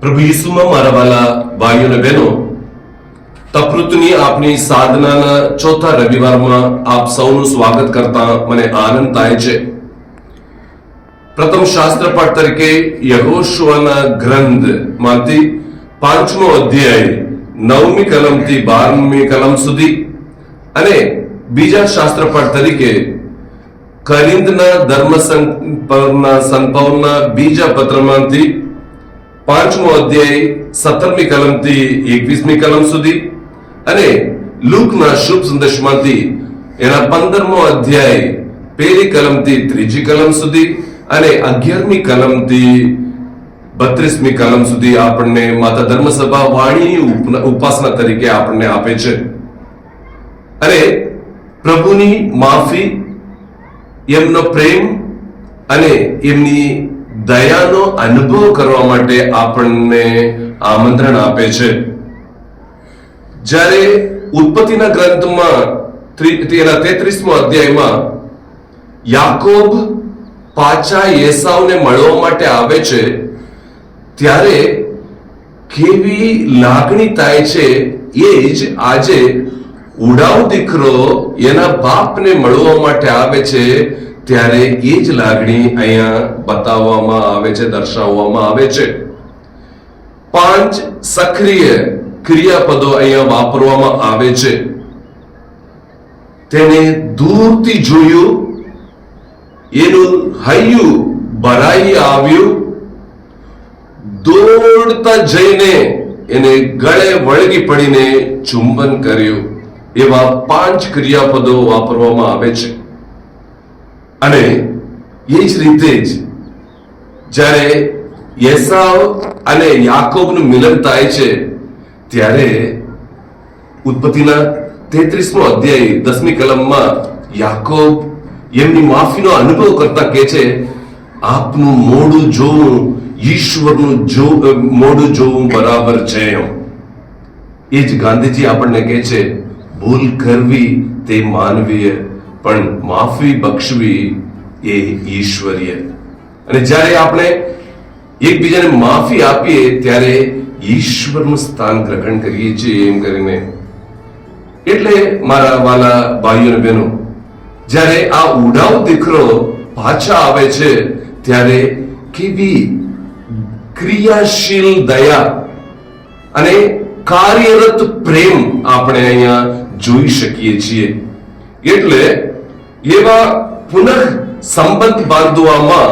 પ્રભુ ઈસુમાં મારા વાલા ભાઈઓ અને બહેનો, તપૃતની આપણી સાધનાના ચોથા રવિવારમાં આપ સૌનું સ્વાગત કરતા મને આનંદ થાય છે. પ્રથમ શાસ્ત્ર પાઠ તરીકે યહોશુઆના ગ્રંથમાંથી 5મો અધ્યાય 9મી કલમથી 12મી કલમ સુધી અને બીજા શાસ્ત્ર પાઠ તરીકે કરિંદના ધર્મસંપર્કના સંપર્કના બીજા પત્રમાંથી 5મો અધ્યાય 17મી કલમથી 21મી કલમ સુધી અને લૂકના શુભ સંદેશમાંથી એના 15મો અધ્યાય 1લી કલમથી 3જી કલમ સુધી અને 11મી કલમથી 32મી કલમ સુધી આપણને માતા ધર્મસભા વાણીની ઉપાસના તરીકે આપણને આપે છે. અને પ્રભુની માફી, એમનો પ્રેમ અને એમની દયાનો અનુભવ કરવા માટે આપણને આમંત્રણ આપે છે. જ્યારે ઉત્પત્તિના ગ્રંથમાં તેના 33મો અધ્યાયમાં યાકોબ પાછા એસાવને મળવા માટે આવે છે, ત્યારે કેવી લાગણી થાય છે એ જ આજે ઉડાવ દીકરો એના બાપને મળવા માટે આવે છે, ત્યારે એ જ લાગણી અહીંયા બતાવવામાં આવે છે, દર્શાવવામાં આવે છે. 5 સક્રિય ક્રિયાપદો અહીંયા વાપરવામાં આવે છે. તેને દૂરથી જોયું, એનું હૈયું ભરાઈ આવ્યું, દોડતા જઈને એને ગળે વળગી પડીને ચુંબન કર્યું. એવા 5 ક્રિયાપદો વાપરવામાં આવે છે. અને એ જ રીતે જ જ્યારે એસાવ અને યાકોબનું મિલન થાય છે, ત્યારે ઉત્પત્તિના 33મો અધ્યાય 10મી કલમમાં યાકોબ એમની માફીનો અનુભવ કરતા કહે છે, આપનું મોઢું જોવું ઈશ્વરનું મોઢું જોવું બરાબર છે. એ જ ગાંધીજી આપણને કહે છે, ભૂલ કરવી તે માનવીય, પણ માફી બક્ષવી એ ઈશ્વરીય. અને જ્યારે આપણે એકબીજાને માફી આપીએ ત્યારે ઈશ્વરનું સ્થાન ગ્રહણ કરીએ છીએ એમ કરીને. એટલે મારા વાલા ભાઈઓ અને બહેનો, જ્યારે આ ઉડાવ દીકરો પાછા આવે છે, ત્યારે કેવી ક્રિયાશીલ દયા અને કાર્યરત પ્રેમ આપણે અહીંયા જોઈ શકીએ છીએ. એટલે એવા પુનઃ સંબંધ બાંધવામાં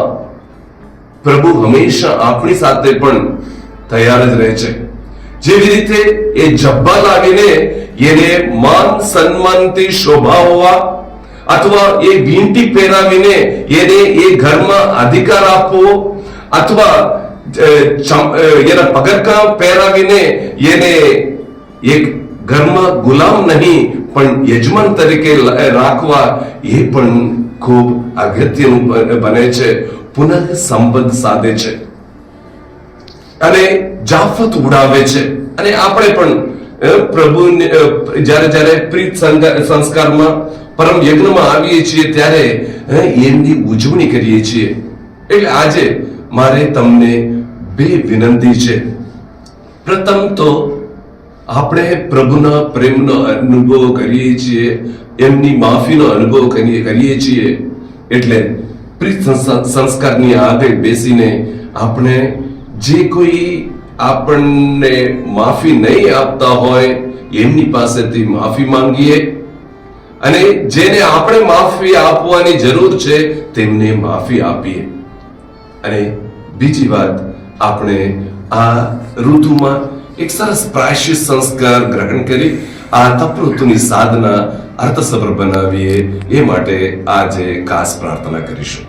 પ્રભુ હંમેશા આપણી સાથે પણ તૈયાર જ રહે છે. જેવી રીતે એ જબ્બા લાવીને એને માન સન્માનથી શોભાવવા અથવા એ વીંટી પહેરાવીને એને એ ઘરમાં અધિકાર આપવો અથવા એના પગરખા પહેરાવીને એને એક ઘરમાં ગુલામ નહીં પણ યજમાન તરીકે રાખવા, એ પણ ખૂબ અગત્યનું બને છે. પુનઃ સંબંધ સાધે છે અને જાફત ઉડાવે છે. અને આપણે પણ પ્રભુ જ્યારે પ્રીત સંસ્કારમાં પરમ યજ્ઞમાં આવીએ છીએ, ત્યારે એમની ઉજવણી કરીએ છીએ. એટલે આજે મારે તમને 2 વિનંતી છે. પ્રથમ તો આપણે પ્રભુના પ્રેમનો અનુભવ કરીએ છીએ, એમની માફીનો અનુભવ કરીએ છીએ. એટલે પ્રીત સંસ્કારની આગળ બેસીને આપણે જે કોઈ આપણને માફી નહીં આપતા હોય એમની પાસેથી માફી માંગીએ અને જેને આપણે માફી આપવાની જરૂર છે તેમને માફી આપીએ. અને બીજી વાત, આપણે આ ઋતુમાં એક સરસ પ્રાયશ્ચિત સંસ્કાર ગ્રહણ કરી આ તપૃતુની સાધના અર્થસભર બનાવીએ, એ માટે આજે ખાસ પ્રાર્થના કરીશું.